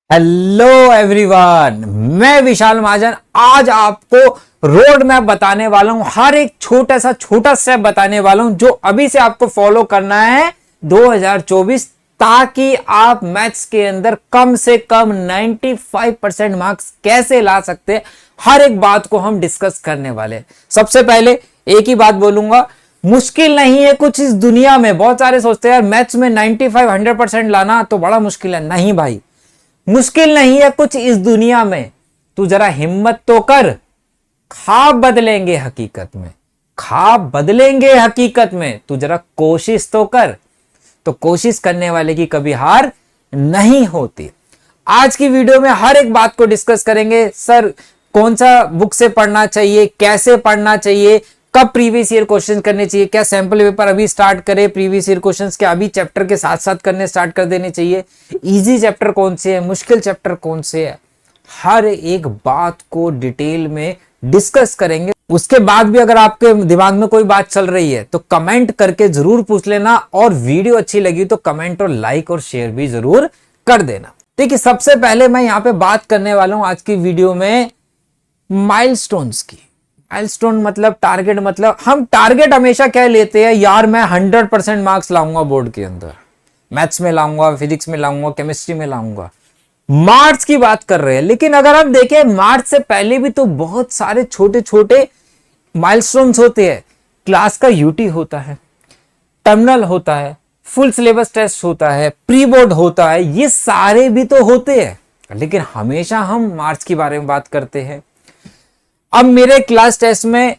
Hello everyone, मैं विशाल महाजन आज आपको रोड मैप बताने वाला हूं। हर एक छोटा स्टेप बताने वाला हूं जो अभी से आपको फॉलो करना है 2024, ताकि आप मैथ्स के अंदर कम से कम 95% मार्क्स कैसे ला सकते हैं। हर एक बात को हम डिस्कस करने वाले हैं। सबसे पहले एक ही बात बोलूंगा, मुश्किल नहीं है कुछ इस दुनिया में। बहुत सारे सोचते हैं यार मैथ्स में 95-100% लाना तो बड़ा मुश्किल है। नहीं भाई, मुश्किल नहीं है कुछ इस दुनिया में। तू जरा हिम्मत तो कर, ख्वाब बदलेंगे हकीकत में, ख्वाब बदलेंगे हकीकत में। तू जरा कोशिश तो कर। तो कोशिश करने वाले की कभी हार नहीं होती। आज की वीडियो में हर एक बात को डिस्कस करेंगे। सर कौन सा बुक से पढ़ना चाहिए, कैसे पढ़ना चाहिए, कब प्रीवियस ईयर क्वेश्चन करने चाहिए, क्या सैंपल पेपर अभी स्टार्ट करें प्रीवियस ईयर क्वेश्चंस के अभी चैप्टर के साथ साथ करने स्टार्ट कर देने चाहिए, इजी चैप्टर कौन से है, मुश्किल चैप्टर कौन से है, हर एक बात को डिटेल में डिस्कस करेंगे। उसके बाद भी अगर आपके दिमाग में कोई बात चल रही है तो कमेंट करके जरूर पूछ लेना, और वीडियो अच्छी लगी तो कमेंट और लाइक और शेयर भी जरूर कर देना। देखिए, सबसे पहले मैं यहाँ पे बात करने वाला हूं आज की वीडियो में माइलस्टोन्स की। माइलस्टोन मतलब टारगेट। मतलब हम टारगेट हमेशा क्या लेते हैं, यार मैं 100% मार्क्स लाऊंगा बोर्ड के अंदर, मैथ्स में लाऊंगा, फिजिक्स में लाऊंगा, केमिस्ट्री में लाऊंगा। मार्क्स की बात कर रहे हैं, लेकिन अगर हम देखें मार्क्स से पहले भी तो बहुत सारे छोटे छोटे माइलस्टोन्स होते हैं। क्लास का यूटी होता है, टर्मिनल होता है, फुल सिलेबस टेस्ट होता है, प्री बोर्ड होता है, ये सारे भी तो होते हैं, लेकिन हमेशा हम मार्क्स के बारे में बात करते हैं। अब मेरे क्लास टेस्ट में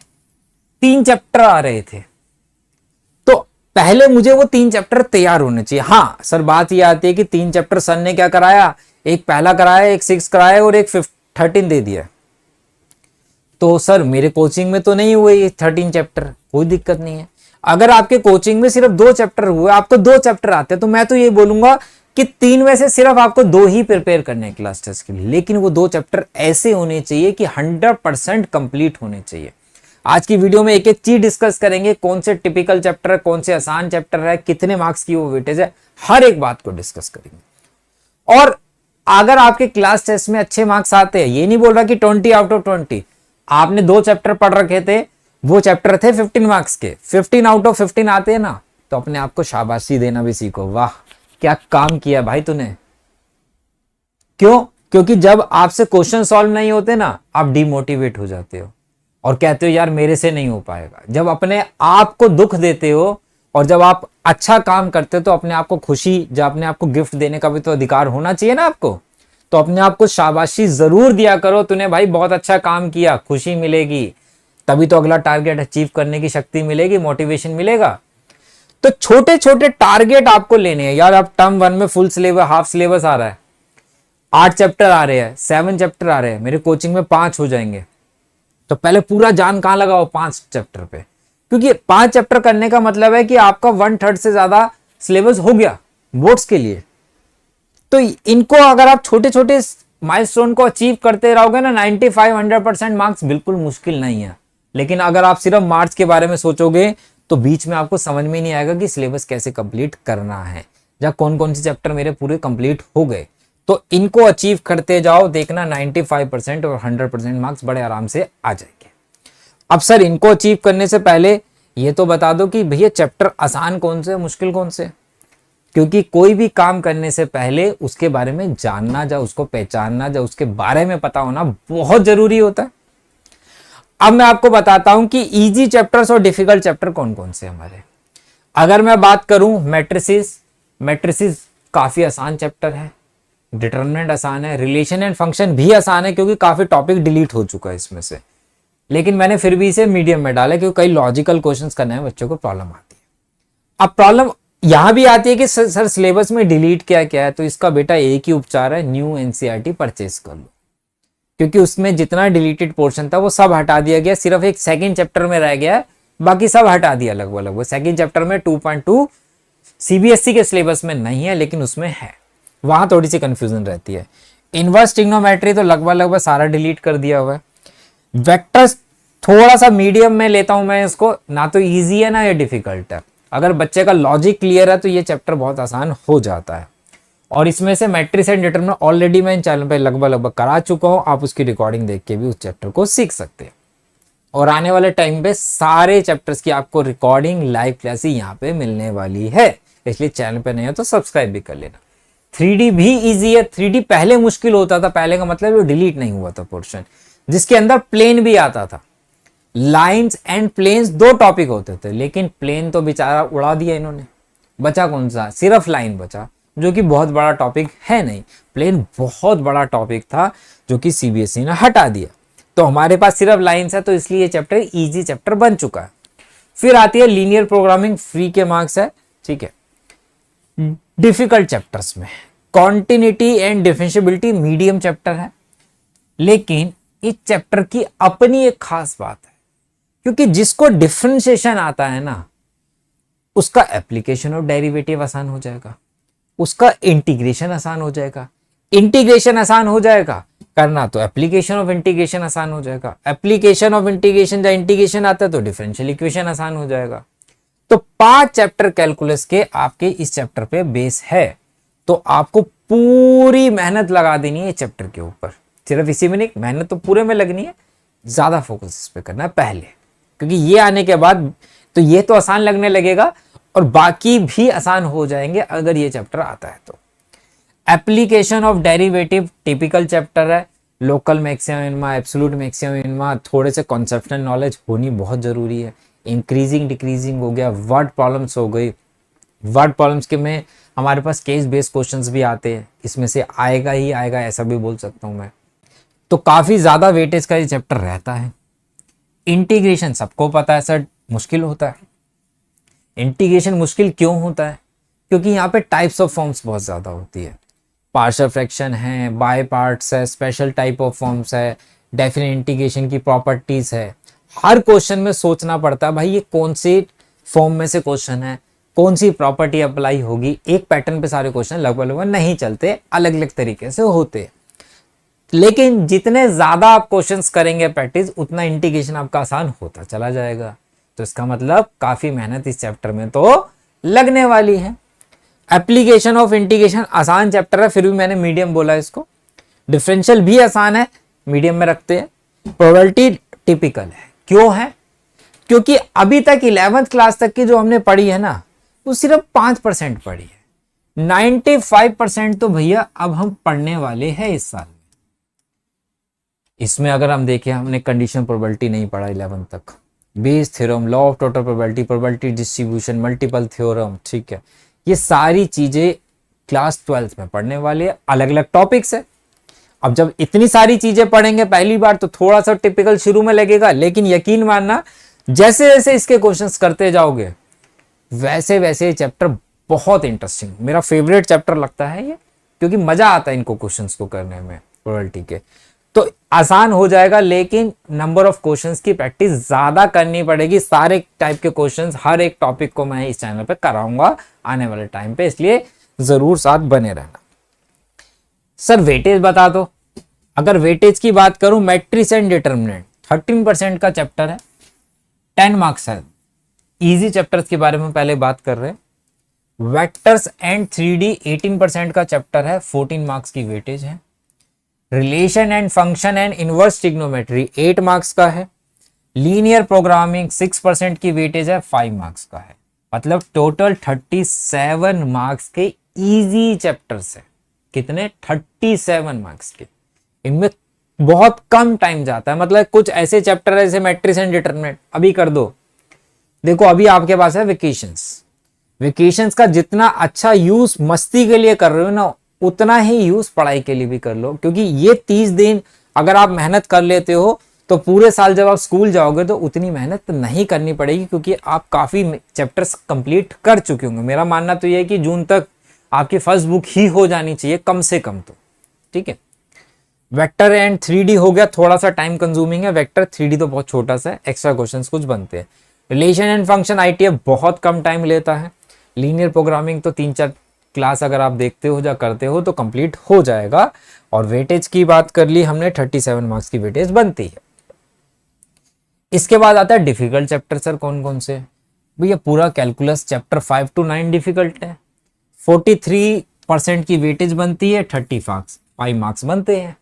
3 चैप्टर आ रहे थे, तो पहले मुझे वो 3 चैप्टर तैयार होने चाहिए। हाँ सर, बात ये आती है कि 3 चैप्टर सर ने क्या कराया, एक पहला कराया, एक 6 कराया और एक 13 दे दिया। तो सर मेरे कोचिंग में तो नहीं हुए ये 13 चैप्टर, कोई दिक्कत नहीं है। अगर आपके कोचिंग में सिर्फ 2 चैप्टर हुए, आपको 2 चैप्टर आते हैं, तो मैं तो ये बोलूंगा कि 3 में से सिर्फ आपको 2 ही प्रिपेयर करने हैं क्लास टेस्ट के लिए, लेकिन वो 2 चैप्टर ऐसे होने चाहिए कि 100% कंप्लीट होने चाहिए। आज की वीडियो में एक एक चीज डिस्कस करेंगे, कौन से टिपिकल चैप्टर है, कौन से आसान चैप्टर है, कितने मार्क्स की वो वेटेज है, हर एक बात को डिस्कस करेंगे। और अगर आपके क्लास टेस्ट में अच्छे मार्क्स आते हैं, ये नहीं बोल रहा कि 20 आउट ऑफ 20, आपने 2 चैप्टर पढ़ रखे थे, वो चैप्टर थे 15 मार्क्स के, 15 आउट ऑफ 15 आते हैं ना, तो अपने आप को शाबाशी देना भी सीखो। वाह क्या काम किया भाई तूने। क्यों? क्योंकि जब आपसे क्वेश्चन सॉल्व नहीं होते ना, आप डिमोटिवेट हो जाते हो और कहते हो यार मेरे से नहीं हो पाएगा। जब अपने आप को दुख देते हो और जब आप अच्छा काम करते हो तो अपने आप को खुशी, जब अपने आप को गिफ्ट देने का भी तो अधिकार होना चाहिए ना आपको, तो अपने आप को शाबाशी जरूर दिया करो। तूने भाई बहुत अच्छा काम किया, खुशी मिलेगी, तभी तो अगला टारगेट अचीव करने की शक्ति मिलेगी, मोटिवेशन मिलेगा। तो छोटे छोटे टारगेट आपको लेने हैं यार। आप टर्म 1 में फुल सिलेबस, हाफ सिलेबस आ रहा है, 8 चैप्टर आ रहे हैं, 7 चैप्टर आ रहे हैं, मेरे कोचिंग में 5 हो जाएंगे, तो पहले पूरा जान कहां लगाओ 5 चैप्टर पे, क्योंकि 5 चैप्टर करने का मतलब है कि आपका 1/3 से ज्यादा सिलेबस हो गया बोर्ड्स के लिए। तो इनको अगर आप छोटे छोटे माइलस्टोन को अचीव करते रहोगे ना, 95-100% मार्क्स बिल्कुल मुश्किल नहीं है। लेकिन अगर आप सिर्फ मार्क्स के बारे में सोचोगे तो बीच में आपको समझ में नहीं आएगा कि सिलेबस कैसे कंप्लीट करना है, या कौन कौन से चैप्टर मेरे पूरे कंप्लीट हो गए। तो इनको अचीव करते जाओ, देखना 95% और 100% मार्क्स बड़े आराम से आ जाएंगे। अब सर इनको अचीव करने से पहले ये तो बता दो कि भैया चैप्टर आसान कौन से, मुश्किल कौन से, क्योंकि कोई भी काम करने से पहले उसके बारे में जानना, जा उसको पहचानना, जा उसके बारे में पता होना बहुत जरूरी होता है। अब मैं आपको बताता हूं कि इजी चैप्टर्स और डिफिकल्ट चैप्टर कौन कौन से हमारे। अगर मैं बात करूं मैट्रिसेस काफी आसान चैप्टर है, डिटरमिनेंट आसान है, रिलेशन एंड फंक्शन भी आसान है क्योंकि काफी टॉपिक डिलीट हो चुका है इसमें से, लेकिन मैंने फिर भी इसे मीडियम में डाला क्योंकि कई लॉजिकल क्वेश्चंस करने में बच्चों को प्रॉब्लम आती है। अब प्रॉब्लम यहां भी आती है कि सर सिलेबस में डिलीट क्या क्या है, तो इसका बेटा एक ही उपचार है, न्यू एनसीईआरटी परचेज कर लो, क्योंकि उसमें जितना डिलीटेड पोर्शन था वो सब हटा दिया गया, सिर्फ एक सेकंड चैप्टर में रह गया है, बाकी सब हटा दिया लगभग। सेकंड चैप्टर में 2.2 सीबीएसई के सिलेबस में नहीं है, लेकिन उसमें है, वहां थोड़ी सी कंफ्यूजन रहती है। इनवर्स ट्रिग्नोमेट्री तो लगभग सारा डिलीट कर दिया हुआ है। वेक्टर्स थोड़ा सा मीडियम में लेता हूं मैं इसको, ना तो ईजी है ना ये डिफिकल्ट है। अगर बच्चे का लॉजिक क्लियर है तो ये चैप्टर बहुत आसान हो जाता है। और इसमें से मैट्रिक्स एंड डिटरमिनेंट ऑलरेडी मैं इन चैनल पे लगभग करा चुका हूँ, आप उसकी रिकॉर्डिंग देख के भी उस चैप्टर को सीख सकते हैं। और आने वाले टाइम पे सारे चैप्टर्स की आपको रिकॉर्डिंग लाइव क्लास ही यहाँ पे मिलने वाली है, इसलिए चैनल पे नहीं हो तो सब्सक्राइब भी कर लेना। 3D भी इजी है। 3D पहले मुश्किल होता था, पहले का मतलब वो डिलीट नहीं हुआ था पोर्शन, जिसके अंदर प्लेन भी आता था। लाइंस एंड प्लेन्स दो टॉपिक होते थे, लेकिन प्लेन तो बेचारा उड़ा दिया इन्होंने, बचा कौन सा, सिर्फ लाइन बचा, जो कि बहुत बड़ा टॉपिक है नहीं। प्लेन बहुत बड़ा टॉपिक था जो कि CBSE ने हटा दिया, तो हमारे पास सिर्फ लाइंस है, तो इसलिए ये चैप्टर इजी चैप्टर बन चुका है। फिर आती है लीनियर प्रोग्रामिंग, फ्री के मार्क्स है, ठीक है। डिफिकल्ट चैप्टर्स में continuity and differentiability medium chapter है, लेकिन इस चैप्टर की अपनी एक खास बात है, क्योंकि जिसको डिफरेंशिएशन आता है ना, उसका एप्लीकेशन ऑफ डेरिवेटिव आसान हो जाएगा, उसका इंटीग्रेशन आसान हो जाएगा। इंटीग्रेशन आसान हो जाएगा करना तो एप्लीकेशन ऑफ इंटीग्रेशन आसान हो जाएगा। एप्लीकेशन ऑफ इंटीग्रेशन जब इंटीग्रेशन आता है तो डिफरेंशियल इक्वेशन आसान हो जाएगा। तो 5 चैप्टर कैलकुलस के आपके इस चैप्टर पे बेस है, तो आपको पूरी मेहनत लगा देनी है चैप्टर के ऊपर। सिर्फ इसी में नहीं, मेहनत तो पूरे में लगनी है, ज्यादा फोकस इस पे करना है पहले, क्योंकि ये आने के बाद तो ये तो आसान लगने लगेगा और बाकी भी आसान हो जाएंगे अगर ये चैप्टर आता है तो। Application of derivative typical chapter है। Local maximum minima, absolute maximum minima, थोड़े से कॉन्सेप्शनल नॉलेज होनी बहुत जरूरी है। इंक्रीजिंग डिक्रीजिंग हो गया, वर्ड प्रॉब्लम्स हो गई। वर्ड प्रॉब्लम्स के में हमारे पास केस बेस्ड क्वेश्चंस भी आते हैं, इसमें से आएगा ही आएगा ऐसा भी बोल सकता हूं मैं। तो काफी ज्यादा वेटेज का ये चैप्टर रहता है। इंटीग्रेशन सबको पता है सर मुश्किल होता है। इंटीग्रेशन मुश्किल क्यों होता है? क्योंकि यहाँ पे टाइप्स ऑफ फॉर्म्स बहुत ज्यादा होती है। पार्शियल फ्रैक्शन है, बाय पार्ट्स है, स्पेशल टाइप ऑफ फॉर्म्स है, डेफिनेट इंटीग्रेशन की प्रॉपर्टीज है। हर क्वेश्चन में सोचना पड़ता है भाई ये कौन सी फॉर्म में से क्वेश्चन है, कौन सी प्रॉपर्टी अप्लाई होगी। एक पैटर्न पे सारे क्वेश्चन लगभग नहीं चलते, अलग अलग तरीके से होते हैं। लेकिन जितने ज्यादा आप क्वेश्चंस करेंगे प्रैक्टिस, उतना इंटीग्रेशन आपका आसान होता चला जाएगा। तो इसका मतलब काफी मेहनत इस चैप्टर में तो लगने वाली है। एप्लीकेशन ऑफ इंटीग्रेशन आसान चैप्टर है, फिर भी मैंने मीडियम बोला इसको। डिफरेंशियल भी आसान है, मीडियम में रखते हैं। प्रोबेबिलिटी टिपिकल है। क्यों है? क्योंकि अभी तक 11th क्लास तक की जो हमने पढ़ी है ना, वो सिर्फ 5% पढ़ी है। 95% तो भैया अब हम पढ़ने वाले हैं इस साल में। इसमें अगर हम देखें, हमने कंडीशन प्रोबेबिलिटी नहीं पढ़ा 11th तक, Bayes theorem, law of total probability, probability distribution, multiple theorem, ठीक है। ये सारी चीजें क्लास 12th में पढ़ने वाले हैं, अलग अलग टॉपिक्स है। अब जब इतनी सारी चीजें पढ़ेंगे पहली बार तो थोड़ा सा टिपिकल शुरू में लगेगा, लेकिन यकीन मानना जैसे जैसे इसके क्वेश्चंस करते जाओगे वैसे वैसे चैप्टर बहुत इंटरेस्टिंग, मेरा फेवरेट चैप्टर लगता है ये, क्योंकि मजा आता है इनको क्वेश्चंस को करने में प्रोबेबिलिटी के। तो आसान हो जाएगा, लेकिन नंबर ऑफ क्वेश्चंस की प्रैक्टिस ज्यादा करनी पड़ेगी। सारे टाइप के क्वेश्चंस, हर एक टॉपिक को मैं इस चैनल पे कराऊंगा आने वाले टाइम पे, इसलिए जरूर साथ बने रहना। सर वेटेज बता दो। अगर वेटेज की बात करूं, मैट्रिक्स एंड डिटरमिनेंट 13% का चैप्टर है, 10 मार्क्स है। इजी चैप्टर्स के बारे में पहले बात कर रहे हैं। वेक्टर्स एंड 3D 18% का चैप्टर है, 14 मार्क्स की वेटेज है। Relation and function and inverse trigonometry 8 marks का है। लीनियर प्रोग्रामिंग 6% की वेटेज है, 5 मार्क्स का है। मतलब टोटल 37 मार्क्स के इजी चैप्टर्स है। कितने? 37 मार्क्स के। इनमें बहुत कम टाइम जाता है। मतलब कुछ ऐसे चैप्टर है जैसे मैट्रिक्स एंड डिटरमिनेंट अभी कर दो। देखो अभी आपके पास है वेकेशंस। वेकेशंस का जितना अच्छा यूज मस्ती के लिए कर रहे हो ना, उतना ही यूज पढ़ाई के लिए भी कर लो, क्योंकि ये 30 दिन अगर आप मेहनत कर लेते हो तो पूरे साल जब आप स्कूल जाओगे तो उतनी मेहनत नहीं करनी पड़ेगी, क्योंकि आप काफी चैप्टर्स कंप्लीट कर चुके होंगे। मेरा मानना तो ये है कि जून तक आपकी फर्स्ट बुक ही हो जानी चाहिए कम से कम तो, ठीक है। वेक्टर एंड 3D हो गया, थोड़ा सा टाइम कंज्यूमिंग है। वेक्टर 3D तो बहुत छोटा सा है, एक्स्ट्रा क्वेश्चंस कुछ बनते हैं। रिलेशन एंड फंक्शन ITF बहुत कम टाइम लेता है। लीनियर प्रोग्रामिंग तो 3-4 क्लास अगर आप देखते हो या करते हो तो कंप्लीट हो जाएगा। और वेटेज की बात कर ली हमने, 37 मार्क्स की वेटेज बनती है। इसके बाद आता है डिफिकल्ट चैप्टर। सर कौन कौन से? भैया पूरा कैलकुलस चैप्टर 5 to 9 डिफिकल्ट है। 43 परसेंट की वेटेज बनती है, 35 मार्क्स बनते हैं।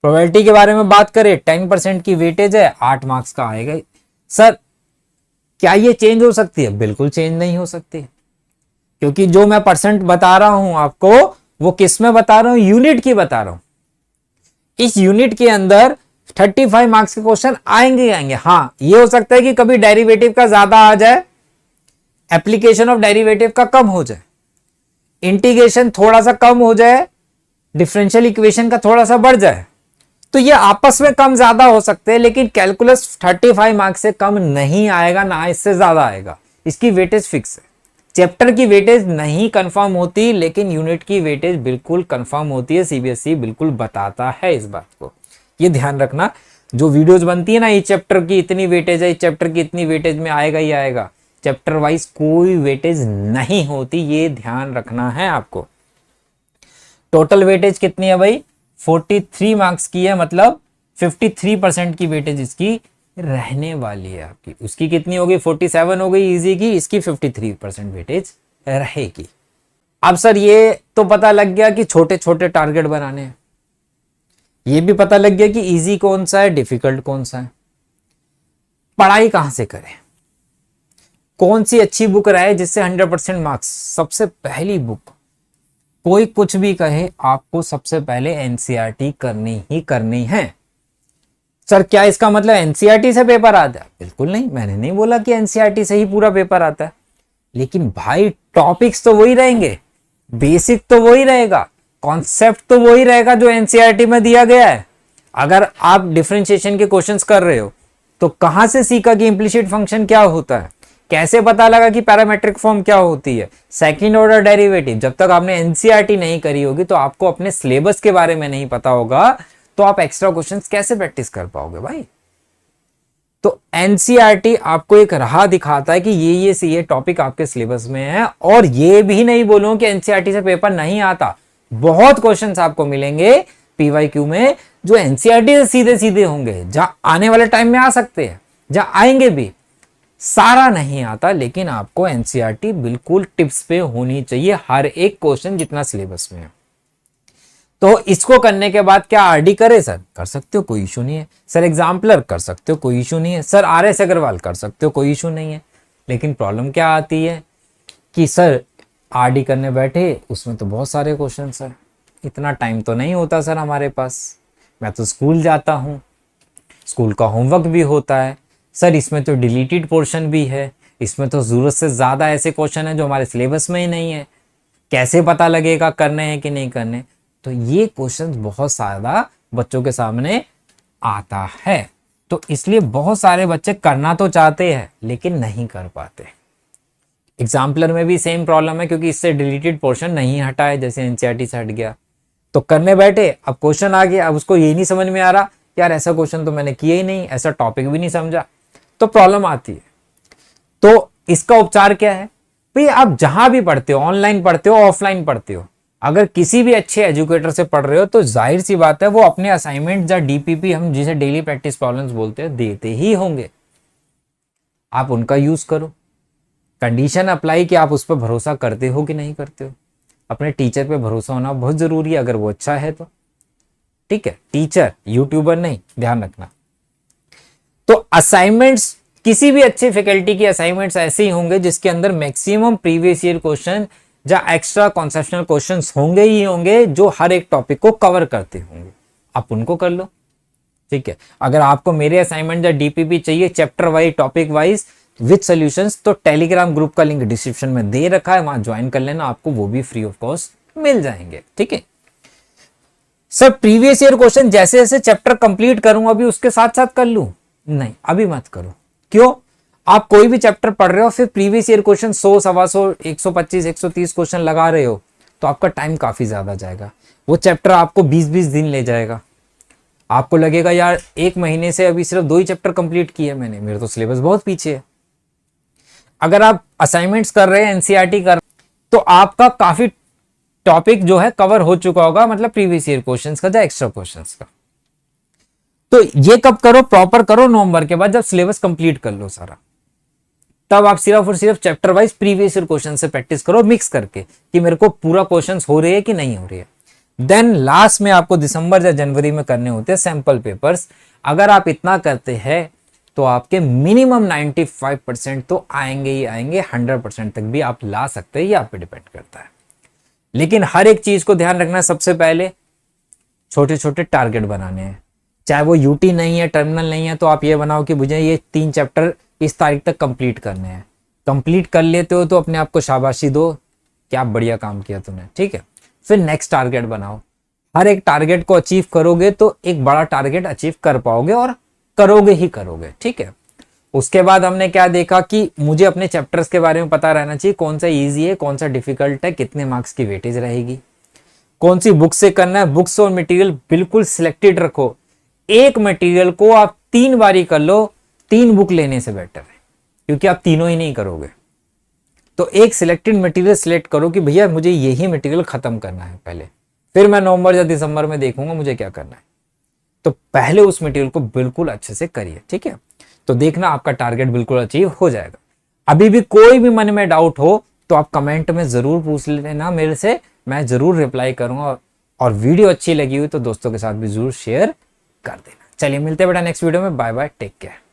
प्रोबेबिलिटी के बारे में बात करें, 10% की वेटेज है, 8 मार्क्स का आएगा। सर क्या ये चेंज हो सकती है? बिल्कुल चेंज नहीं हो सकती, क्योंकि जो मैं परसेंट बता रहा हूं आपको वो किस में बता रहा हूं? यूनिट की बता रहा हूं। इस यूनिट के अंदर 35 मार्क्स के क्वेश्चन आएंगे ही आएंगे। हाँ, ये हो सकता है कि कभी डेरिवेटिव का ज्यादा आ जाए, एप्लीकेशन ऑफ डेरिवेटिव का कम हो जाए, इंटीग्रेशन थोड़ा सा कम हो जाए, डिफरेंशियल इक्वेशन का थोड़ा सा बढ़ जाए, तो ये आपस में कम ज्यादा हो सकते हैं, लेकिन कैलकुलस 35 मार्क्स से कम नहीं आएगा, ना इससे ज्यादा आएगा। इसकी वेटेज फिक्स है। चैप्टर की वेटेज नहीं कंफर्म होती, लेकिन यूनिट की वेटेज बिल्कुल कंफर्म होती है। सीबीएसई बिल्कुल बताता है इस बात को, ये ध्यान रखना। जो वीडियोस बनती है ना, ये चैप्टर की इतनी वेटेज है, इस चैप्टर की इतनी वेटेज में आएगा ही आएगा, चैप्टर वाइज कोई वेटेज नहीं होती, ये ध्यान रखना है आपको। टोटल वेटेज कितनी है भाई? 43 मार्क्स की है, मतलब 53% की वेटेज इसकी रहने वाली है आपकी। उसकी कितनी हो गई? 47 हो गई इजी की, इसकी 53% वेटेज रहेगी। अब सर ये तो पता लग गया कि छोटे छोटे टारगेट बनाने हैं, ये भी पता लग गया कि इजी कौन सा है, डिफिकल्ट कौन सा है। पढ़ाई कहां से करें, कौन सी अच्छी बुक रहे जिससे 100% मार्क्स? सबसे पहली बुक, कोई कुछ भी कहे, आपको सबसे पहले एनसीईआरटी करनी ही करनी है। सर क्या इसका मतलब एनसीईआरटी से पेपर आता है? बिल्कुल नहीं, मैंने नहीं बोला कि एनसीईआरटी से ही पूरा पेपर आता है, लेकिन भाई टॉपिक्स तो वही रहेंगे, बेसिक तो वही रहेगा, कॉन्सेप्ट तो वही रहेगा जो एनसीईआरटी में दिया गया है। अगर आप डिफरेंशिएशन के क्वेश्चंस कर रहे हो तो कहां से सीखा कि इम्प्लिसिट फंक्शन क्या होता है, कैसे पता लगा कि पैरामेट्रिक फॉर्म क्या होती है, सेकंड ऑर्डर डेरिवेटिव। जब तक आपने एनसीईआरटी नहीं करी होगी तो आपको अपने सिलेबस के बारे में नहीं पता होगा, तो आप एक्स्ट्रा क्वेश्चंस कैसे प्रैक्टिस कर पाओगे भाई? तो एनसीईआरटी आपको एक राह दिखाता है कि ये टॉपिक आपके सिलेबस में है। और ये भी नहीं बोलूं कि एनसीईआरटी से पेपर नहीं आता, बहुत क्वेश्चंस आपको मिलेंगे पीवाईक्यू में जो एनसीईआरटी से सीधे सीधे होंगे, जहां आने वाले टाइम में आ सकते हैं, जहां आएंगे भी। सारा नहीं आता, लेकिन आपको एनसीईआरटी बिल्कुल टिप्स पे होनी चाहिए, हर एक क्वेश्चन जितना सिलेबस में है। तो इसको करने के बाद क्या आरडी करे? सर कर सकते हो, कोई इशू नहीं है। सर एग्जाम्पलर कर सकते हो, कोई इशू नहीं है। सर आरएस अग्रवाल कर सकते हो, कोई इशू नहीं है। लेकिन प्रॉब्लम क्या आती है कि सर आरडी करने बैठे, उसमें तो बहुत सारे क्वेश्चन है, इतना टाइम तो नहीं होता सर हमारे पास, मैं तो स्कूल जाता हूँ, स्कूल का होमवर्क भी होता है। सर इसमें तो डिलीटेड पोर्शन भी है, इसमें तो जरूरत से ज्यादा ऐसे क्वेश्चन है जो हमारे सिलेबस में ही नहीं है, कैसे पता लगेगा करने हैं कि नहीं करने? तो ये क्वेश्चन बहुत ज्यादा बच्चों के सामने आता है। तो इसलिए बहुत सारे बच्चे करना तो चाहते हैं लेकिन नहीं कर पाते। एग्जाम्पलर में भी सेम प्रॉब्लम है, क्योंकि इससे डिलीटेड पोर्शन नहीं हटा है, जैसे एनसीईआरटी से हट गया। तो करने बैठे, अब क्वेश्चन आ गया, अब उसको ये नहीं समझ में आ रहा, यार ऐसा क्वेश्चन तो मैंने किया ही नहीं, ऐसा टॉपिक भी नहीं समझा, तो प्रॉब्लम आती है। तो इसका उपचार क्या है भाई? आप जहां भी पढ़ते हो, ऑनलाइन पढ़ते हो, ऑफलाइन पढ़ते हो, अगर किसी भी अच्छे एजुकेटर से पढ़ रहे हो तो जाहिर सी बात है वो अपने असाइनमेंट या डीपीपी, हम जिसे डेली प्रैक्टिस प्रॉब्लम्स बोलते हैं, देते ही होंगे। आप उनका यूज करो। कंडीशन अप्लाई कि आप उस पर भरोसा करते हो कि नहीं करते हो। अपने टीचर पे भरोसा होना बहुत जरूरी है, अगर वो अच्छा है तो ठीक है, टीचर, यूट्यूबर नहीं, ध्यान रखना। तो असाइनमेंट्स, किसी भी अच्छे फैकल्टी की असाइनमेंट्स ऐसे ही होंगे जिसके अंदर मैक्सिमम प्रीवियस ईयर क्वेश्चन या एक्स्ट्रा कॉन्सेप्शनल क्वेश्चंस होंगे ही होंगे, जो हर एक टॉपिक को कवर करते होंगे। आप उनको कर लो, ठीक है। अगर आपको मेरे असाइनमेंट या डीपीपी चाहिए chapter wise, topic wise with solutions, तो टेलीग्राम ग्रुप का लिंक डिस्क्रिप्शन में दे रखा है, वहां ज्वाइन कर लेना, आपको वो भी फ्री ऑफ कॉस्ट मिल जाएंगे, ठीक है। सर प्रीवियस ईयर क्वेश्चन जैसे जैसे चैप्टर कंप्लीट करूंगा अभी उसके साथ साथ कर लूं? नहीं, अभी मत करो। क्यों? आप कोई भी चैप्टर पढ़ रहे हो, फिर प्रीवियस ईयर क्वेश्चन 100, 125, 125, 130 क्वेश्चन लगा रहे हो, तो आपका टाइम काफी ज्यादा जाएगा। वो चैप्टर आपको 20-20 दिन ले जाएगा। आपको लगेगा यार 1 महीने से अभी सिर्फ 2 ही चैप्टर कंप्लीट किए मैंने, मेरे तो सिलेबस बहुत पीछे है। अगर आप असाइनमेंट्स कर रहे हैं, एनसीईआरटी कर, तो आपका काफी टॉपिक जो है कवर हो चुका होगा, मतलब प्रीवियस ईयर क्वेश्चंस का या एक्स्ट्रा क्वेश्चंस का। तो ये कब करो? प्रॉपर करो नवंबर के बाद, जब सिलेबस कंप्लीट कर लो सारा। तब आप सिर्फ और सिर्फ chapter wise previous year question से प्रैक्टिस करो मिक्स करके कि मेरे को पूरा क्वेश्चंस हो रहे हैं कि नहीं हो रही है। देन लास्ट में आपको दिसंबर या जनवरी में करने होते हैं सैंपल पेपर्स। अगर आप इतना करते हैं तो आपके मिनिमम 95% तो आएंगे ही आएंगे, 100% तक भी आप ला सकते हैं, ये आप पे डिपेंड करता है। लेकिन हर एक चीज को ध्यान रखना, सबसे पहले छोटे छोटे टारगेट बनाने हैं। चाहे वो यूटी नहीं है, टर्मिनल नहीं है, तो आप ये बनाओ कि मुझे ये 3 चैप्टर इस तारीख तक कंप्लीट करने हैं। कंप्लीट कर लेते हो तो अपने आप को शाबाशी दो, क्या बढ़िया काम किया तूने, ठीक है। फिर नेक्स्ट टारगेट बनाओ। हर एक टारगेट को अचीव करोगे तो एक बड़ा टारगेट अचीव कर पाओगे और करोगे ही करोगे, ठीक है। उसके बाद हमने क्या देखा कि मुझे अपने चैप्टर्स के बारे में पता रहना चाहिए, कौन सा इजी है, कौन सा डिफिकल्ट है, कितने मार्क्स की वेटेज रहेगी, कौन सी बुक से करना है। बुक्स और मटेरियल बिल्कुल सिलेक्टेड रखो। एक मटेरियल को आप 3 बारी कर लो, 3 बुक लेने से बेटर है, क्योंकि आप तीनों ही नहीं करोगे। तो एक सिलेक्टेड मटेरियल सिलेक्ट करो कि भैया मुझे यही मटेरियल खत्म करना है पहले, फिर मैं नवंबर या दिसंबर में देखूंगा मुझे क्या करना है। तो पहले उस मटेरियल को बिल्कुल अच्छे से करिए, ठीक है। तो देखना आपका टारगेट बिल्कुल अचीव हो जाएगा। अभी भी कोई भी मन में डाउट हो तो आप कमेंट में जरूर पूछ लेना मेरे से, मैं जरूर रिप्लाई करूंगा। और वीडियो अच्छी लगी हुई तो दोस्तों के साथ भी जरूर शेयर कर देना। चलिए मिलते हैं बेटा नेक्स्ट वीडियो में। Bye bye, take care.